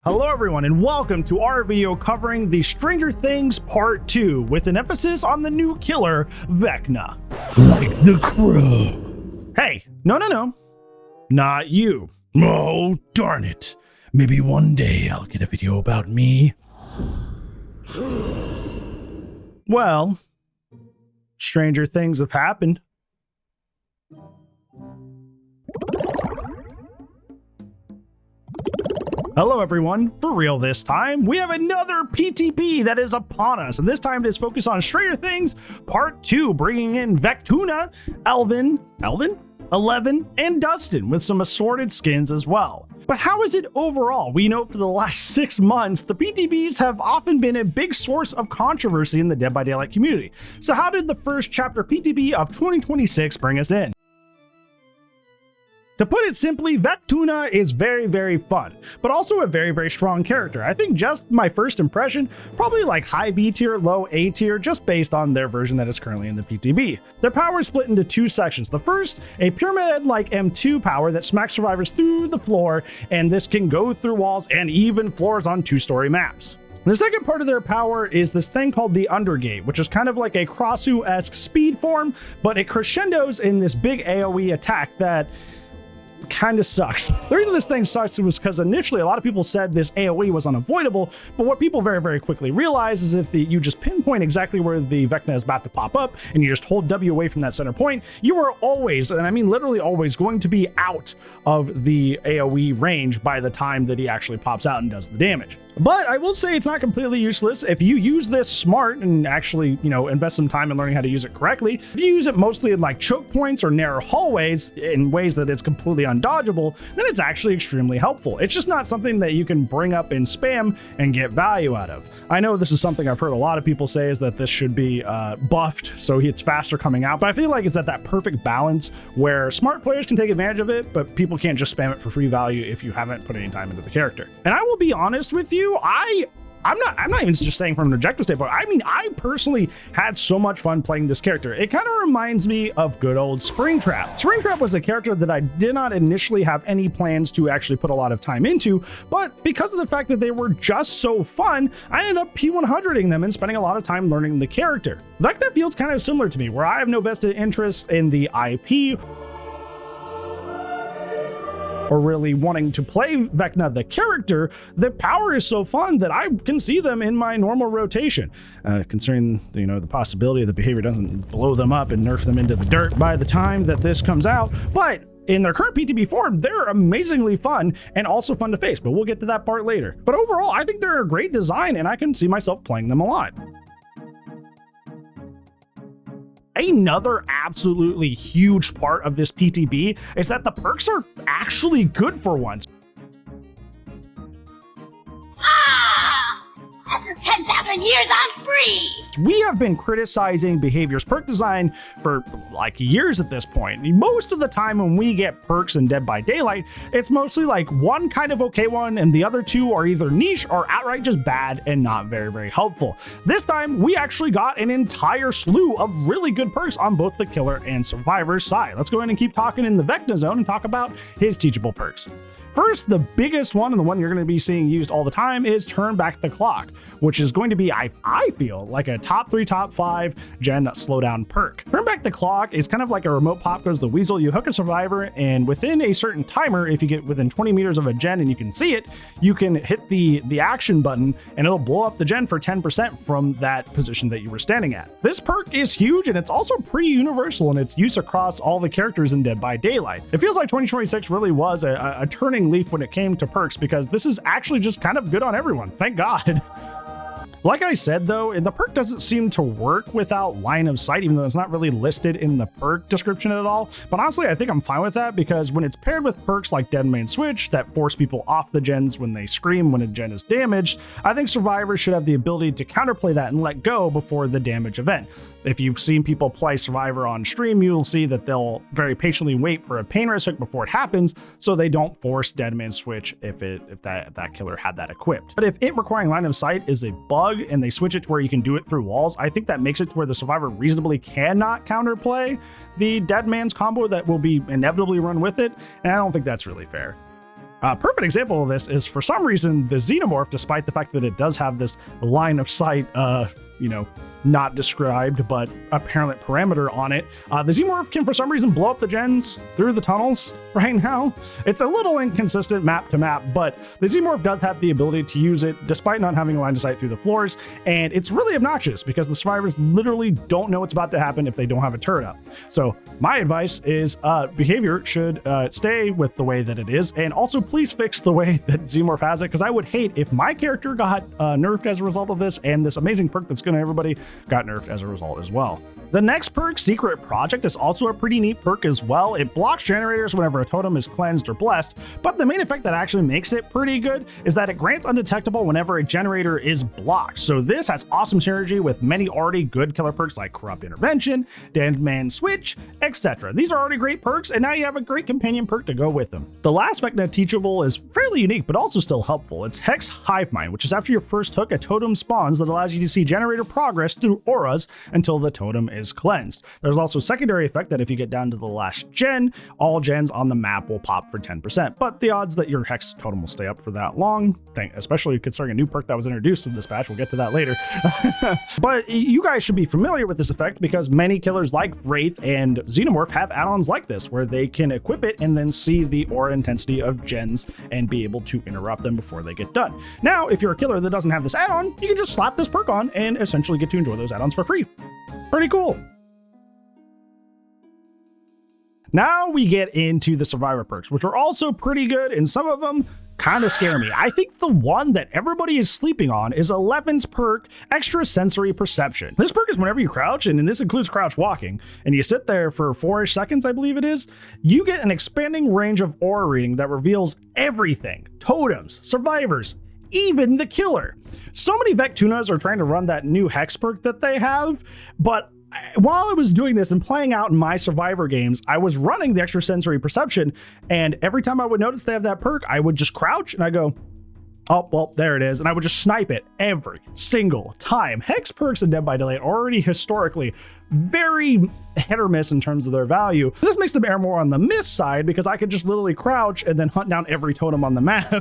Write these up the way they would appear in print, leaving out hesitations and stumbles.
Hello everyone and welcome to our video covering the Stranger Things Part 2 with an emphasis on the new killer, Vecna. Like the crows. Hey, no. Not you. Oh, darn it. Maybe one day I'll get a video about me. Well, stranger things have happened. Hello everyone, for real this time, we have another PTB that is upon us, and this time it is focused on Stranger Things Part 2, bringing in Vecna, Eleven, and Dustin, with some assorted skins as well. But how is it overall? We know for the last 6 months, the PTBs have often been a big source of controversy in the Dead by Daylight community. So how did the first chapter PTB of 2026 bring us in? To put it simply, Vecna is very fun, but also a very strong character. I think just my first impression, probably like high B tier, low A tier, just based on their version that is currently in the PTB. Their power is split into 2 sections. The first, a pyramid-like M2 power that smacks survivors through the floor, and this can go through walls and even floors on 2-story maps. The second part of their power is this thing called the Undergate, which is kind of like a Crossu-esque speed form, but it crescendos in this big AoE attack that kind of sucks. The reason this thing sucks was because initially a lot of people said this AoE was unavoidable, but what people very quickly realize is if you just pinpoint exactly where the Vecna is about to pop up and you just hold W away from that center point, you are always, and I mean literally always, going to be out of the AoE range by the time that he actually pops out and does the damage. But I will say it's not completely useless if you use this smart and actually, invest some time in learning how to use it correctly. If you use it mostly in like choke points or narrow hallways in ways that it's completely undodgeable, then it's actually extremely helpful. It's just not something that you can bring up in spam and get value out of. I know this is something I've heard a lot of people say, is that this should be buffed so it's faster coming out, but I feel like it's at that perfect balance where smart players can take advantage of it, but people can't just spam it for free value if you haven't put any time into the character. And I will be honest with you, I'm not even just saying from an objective standpoint. I mean, I personally had so much fun playing this character. It kind of reminds me of good old Springtrap. Springtrap was a character that I did not initially have any plans to actually put a lot of time into, but because of the fact that they were just so fun, I ended up P100ing them and spending a lot of time learning the character. Vecna feels kind of similar to me, where I have no vested interest in the IP or really wanting to play Vecna the character. The power is so fun that I can see them in my normal rotation. Considering the possibility the behavior doesn't blow them up and nerf them into the dirt by the time that this comes out, but in their current PTB form, they're amazingly fun and also fun to face, but we'll get to that part later. But overall, I think they're a great design and I can see myself playing them a lot. Another absolutely huge part of this PTB is that the perks are actually good for once. After 10,000 years, I'm free! We have been criticizing Behavior's perk design for like years at this point. Most of the time when we get perks in Dead by Daylight, it's mostly like one kind of okay one and the other 2 are either niche or outright just bad and not very helpful. This time, we actually got an entire slew of really good perks on both the killer and survivor side. Let's go ahead and keep talking in the Vecna zone and talk about his teachable perks. First, the biggest one, and the one you're going to be seeing used all the time, is Turn Back the Clock, which is going to be, I feel, like a top 3, top 5 gen slowdown perk. Turn Back the Clock is kind of like a remote pop goes the weasel. You hook a survivor, and within a certain timer, if you get within 20 meters of a gen and you can see it, you can hit the action button, and it'll blow up the gen for 10% from that position that you were standing at. This perk is huge, and it's also pretty universal in its use across all the characters in Dead by Daylight. It feels like 2026 really was a turning leaf when it came to perks, because this is actually just kind of good on everyone. Thank God. Like I said though, the perk doesn't seem to work without line of sight, even though it's not really listed in the perk description at all. But honestly, I think I'm fine with that, because when it's paired with perks like Dead Man Switch that force people off the gens when they scream when a gen is damaged, I think survivors should have the ability to counterplay that and let go before the damage event. If you've seen people play Survivor on stream, you'll see that they'll very patiently wait for a pain rest hook before it happens, so they don't force Dead Man Switch if that killer had that equipped. But if it requiring line of sight is a bug and they switch it to where you can do it through walls, I think that makes it to where the survivor reasonably cannot counterplay the Dead Man's combo that will be inevitably run with it, and I don't think that's really fair. A perfect example of this is, for some reason, the Xenomorph, despite the fact that it does have this line of sight, not described, but apparent parameter on it, the Xenomorph can for some reason blow up the gens through the tunnels right now. It's a little inconsistent map to map, but the Xenomorph does have the ability to use it despite not having a line of sight through the floors, and it's really obnoxious because the survivors literally don't know what's about to happen if they don't have a turret up. So my advice is behavior should stay with the way that it is, and also please fix the way that Xenomorph has it, because I would hate if my character got nerfed as a result of this, and this amazing perk that's going to everybody got nerfed as a result as well. The next perk, Secret Project, is also a pretty neat perk as well. It blocks generators whenever a totem is cleansed or blessed, but the main effect that actually makes it pretty good is that it grants undetectable whenever a generator is blocked. So this has awesome synergy with many already good killer perks like Corrupt Intervention, Damned Man Switch, etc. These are already great perks, and now you have a great companion perk to go with them. The last Vecna teachable is fairly unique, but also still helpful. It's Hex Hive Mind, which is after your first hook, a totem spawns that allows you to see generator progress through auras until the totem is cleansed. There's also a secondary effect that if you get down to the last gen, all gens on the map will pop for 10%, but the odds that your Hex totem will stay up for that long, especially considering a new perk that was introduced in this patch, we'll get to that later. But you guys should be familiar with this effect because many killers like Wraith and Xenomorph have add-ons like this, where they can equip it and then see the aura intensity of gens and be able to interrupt them before they get done. Now, if you're a killer that doesn't have this add-on, you can just slap this perk on and essentially get to enjoy those add-ons for free. Pretty cool. Now we get into the survivor perks, which are also pretty good, and some of them kind of scare me. I think the one that everybody is sleeping on is 11's perk, Extrasensory Perception. This perk is whenever you crouch, and this includes crouch walking, and you sit there for 4-ish seconds, I believe it is, you get an expanding range of aura reading that reveals everything. Totems, survivors, even the killer. So many Vectunas are trying to run that new Hex perk that they have, but while I was doing this and playing out in my survivor games, I was running the Extrasensory Perception, and every time I would notice they have that perk, I would just crouch and I go, oh, well, there it is. And I would just snipe it every single time. Hex perks in Dead by Daylight are already historically very hit or miss in terms of their value. This makes them err more on the miss side because I could just literally crouch and then hunt down every totem on the map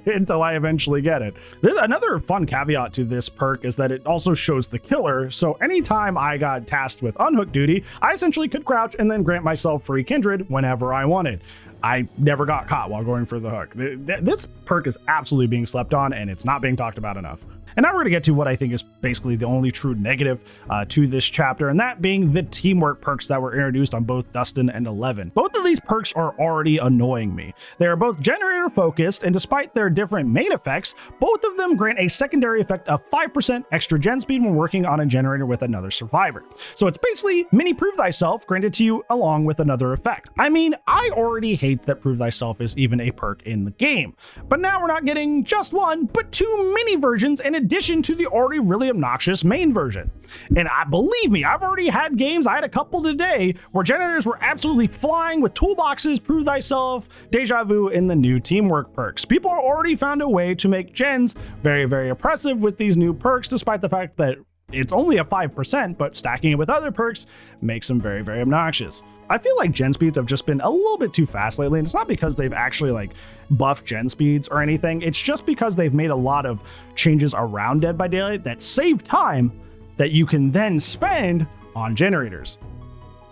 until I eventually get it. Another fun caveat to this perk is that it also shows the killer. So anytime I got tasked with unhook duty, I essentially could crouch and then grant myself free kindred whenever I wanted. I never got caught while going for the hook. This perk is absolutely being slept on, and it's not being talked about enough. And now we're going to get to what I think is basically the only true negative to this chapter, and that being the teamwork perks that were introduced on both Dustin and 11. Both of these perks are already annoying me. They are both generator focused, and despite their different main effects, both of them grant a secondary effect of 5% extra gen speed when working on a generator with another survivor. So it's basically mini Prove Thyself granted to you along with another effect. I mean, I already hate that Prove Thyself is even a perk in the game, but now we're not getting just one, but two mini versions in addition to the already really obnoxious main version. And believe me, I've already had games, I had a couple today, where generators were absolutely flying with toolboxes, Prove Thyself, Deja Vu, and the new teamwork perks. People have already found a way to make gens very, very oppressive with these new perks, despite the fact that it's only a 5%, but stacking it with other perks makes them very, very obnoxious. I feel like gen speeds have just been a little bit too fast lately, and it's not because they've actually buffed gen speeds or anything. It's just because they've made a lot of changes around Dead by Daylight that save time that you can then spend on generators.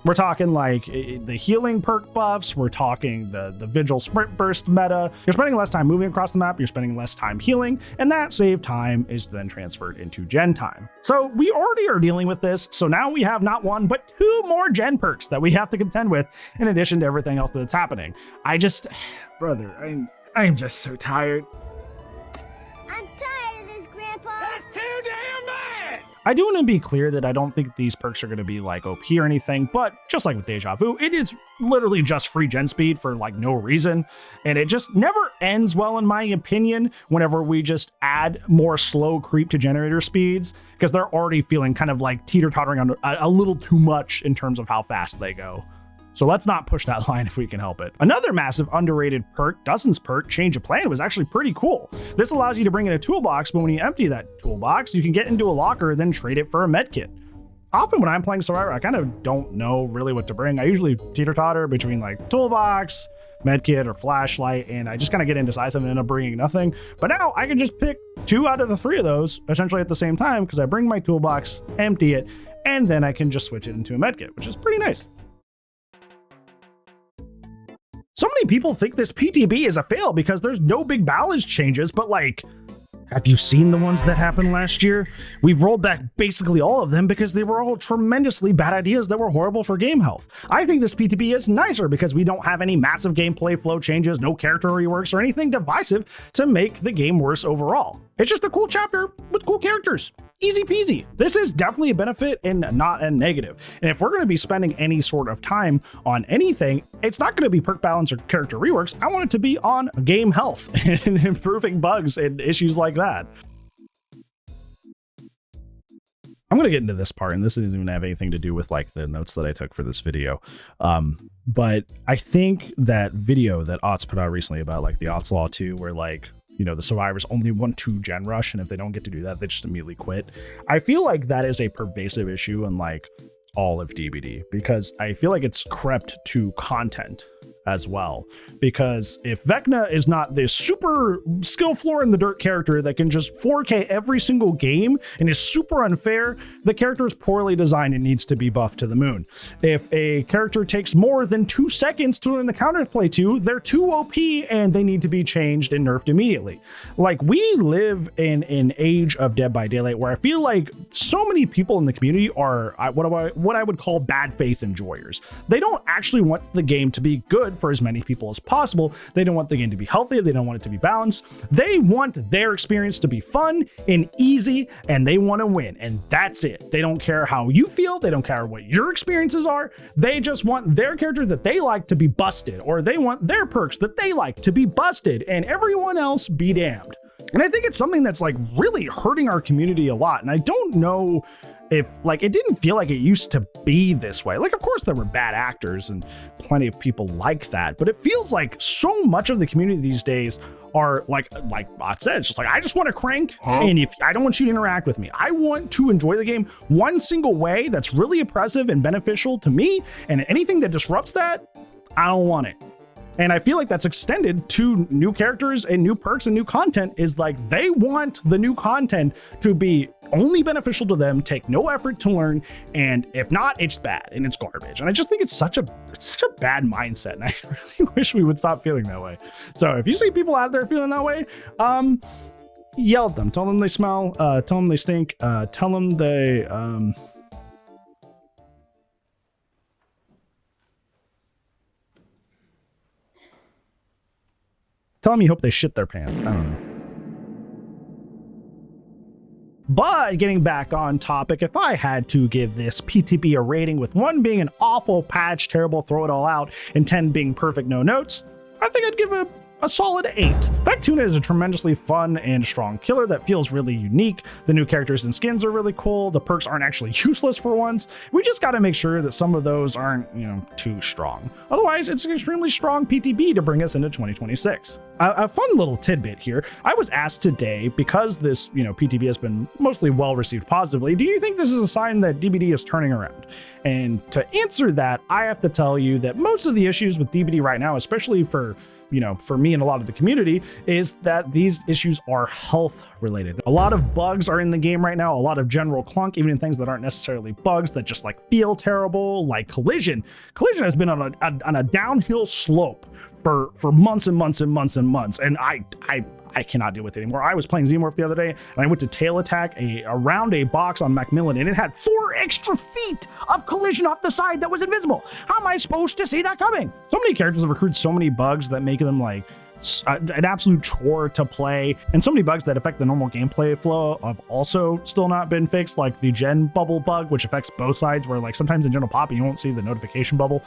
We're talking the healing perk buffs, we're talking the Vigil Sprint Burst meta. You're spending less time moving across the map, you're spending less time healing, and that saved time is then transferred into gen time. So we already are dealing with this, so now we have not one, but two more gen perks that we have to contend with in addition to everything else that's happening. Brother, I'm just so tired. I'm tired of this, Grandpa. That's too damn bad! I do want to be clear that I don't think these perks are going to be OP or anything, but just like with Deja Vu, it is literally just free gen speed for no reason, and it just never ends well in my opinion whenever we just add more slow creep to generator speeds, because they're already feeling kind of teeter-tottering on a little too much in terms of how fast they go. So let's not push that line if we can help it. Another massive underrated perk, Dustin's perk, Change of Plan, was actually pretty cool. This allows you to bring in a toolbox, but when you empty that toolbox, you can get into a locker and then trade it for a med kit. Often when I'm playing Survivor, I kind of don't know really what to bring. I usually teeter-totter between toolbox, medkit or flashlight, and I just kind of get indecisive and end up bringing nothing. But now I can just pick 2 out of the 3 of those essentially at the same time, because I bring my toolbox, empty it, and then I can just switch it into a medkit, which is pretty nice. So many people think this PTB is a fail because there's no big balance changes, but like, have you seen the ones that happened last year? We've rolled back basically all of them because they were all tremendously bad ideas that were horrible for game health. I think this PTB is nicer because we don't have any massive gameplay flow changes, no character reworks, or anything divisive to make the game worse overall. It's just a cool chapter with cool characters. Easy peasy. This is definitely a benefit and not a negative. And if we're going to be spending any sort of time on anything, it's not going to be perk balance or character reworks. I want it to be on game health and improving bugs and issues like that. I'm going to get into this part, and this doesn't even have anything to do with like the notes that I took for this video. But I think that video that Otts put out recently about like the Otts Law 2, where like, you know, the survivors only want to gen rush, and if they don't get to do that, they just immediately quit. I feel like that is a pervasive issue in like all of DBD, because I feel like it's crept to content as well. Because if Vecna is not this super skill floor in the dirt character that can just 4K every single game and is super unfair, the character is poorly designed and needs to be buffed to the moon. If a character takes more than 2 seconds to learn the counterplay to, they're too OP and they need to be changed and nerfed immediately. Like, we live in an age of Dead by Daylight where I feel like so many people in the community are what I would call bad faith enjoyers. They don't actually want the game to be good for as many people as possible. They don't want the game to be healthy. They don't want it to be balanced. They want their experience to be fun and easy, and they want to win, and that's it. They don't care how you feel. They don't care what your experiences are. They just want their character that they like to be busted, or they want their perks that they like to be busted, and everyone else be damned. And I think it's something that's like really hurting our community a lot. And I don't know if like, it didn't feel like it used to be this way. Like, of course there were bad actors and plenty of people like that, but it feels like so much of the community these days are like Bot said, it's just like, I just want to crank, and if I don't want you to interact with me, I want to enjoy the game one single way that's really oppressive and beneficial to me, and anything that disrupts that, I don't want it. And I feel like that's extended to new characters and new perks and new content, is like, they want the new content to be only beneficial to them, take no effort to learn, and if not, it's bad and it's garbage. And I just think it's such a bad mindset, and I really wish we would stop feeling that way. So if you see people out there feeling that way, yell at them, tell them they smell, tell them they stink, tell them they tell them you hope they shit their pants. I don't know. But getting back on topic, if I had to give this PTB a rating, with 1 being an awful patch, terrible, throw it all out, and 10 being perfect, no notes, I think I'd give a solid 8. Vecna is a tremendously fun and strong killer that feels really unique. The new characters and skins are really cool. The perks aren't actually useless for once. We just got to make sure that some of those aren't, you know, too strong. Otherwise, it's an extremely strong PTB to bring us into 2026. A fun little tidbit here. I was asked today, because this, you know, PTB has been mostly well received positively, do you think this is a sign that DBD is turning around? And to answer that, I have to tell you that most of the issues with DBD right now, especially for, you know, for me and a lot of the community, is that these issues are health related. A lot of bugs are in the game right now, a lot of general clunk, even in things that aren't necessarily bugs that just like feel terrible, like collision. Collision has been on a downhill slope for months and months and months and months, and I cannot deal with it anymore. I was playing Xenomorph the other day, and I went to tail attack around a box on Macleod, and it had 4 extra feet of collision off the side that was invisible. How am I supposed to see that coming? So many characters have accrued so many bugs that make them like an absolute chore to play, and so many bugs that affect the normal gameplay flow have also still not been fixed, like the gen bubble bug, which affects both sides, where like sometimes in general pop you won't see the notification bubble,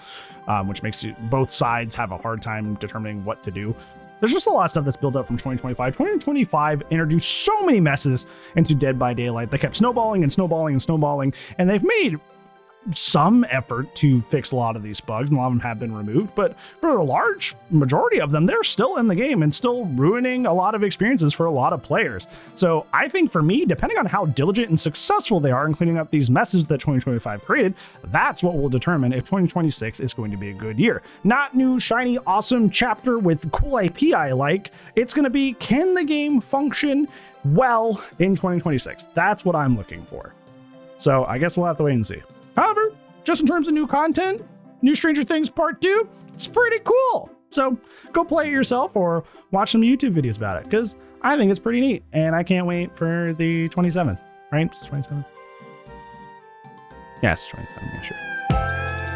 which makes both sides have a hard time determining what to do. There's just a lot of stuff that's built up from 2025. 2025 introduced so many messes into Dead by Daylight that kept snowballing and snowballing and snowballing, and they've made some effort to fix a lot of these bugs, and a lot of them have been removed, but for a large majority of them, they're still in the game and still ruining a lot of experiences for a lot of players. So I think for me, depending on how diligent and successful they are in cleaning up these messes that 2025 created, that's what will determine if 2026 is going to be a good year. Not new, shiny, awesome chapter with cool IP I like. It's going to be, can the game function well in 2026? That's what I'm looking for. So I guess we'll have to wait and see. However, just in terms of new content, New Stranger Things Part 2, it's pretty cool. So go play it yourself or watch some YouTube videos about it, because I think it's pretty neat. And I can't wait for the 27th, right? It's 27th. Yeah, it's 27th, yeah, sure.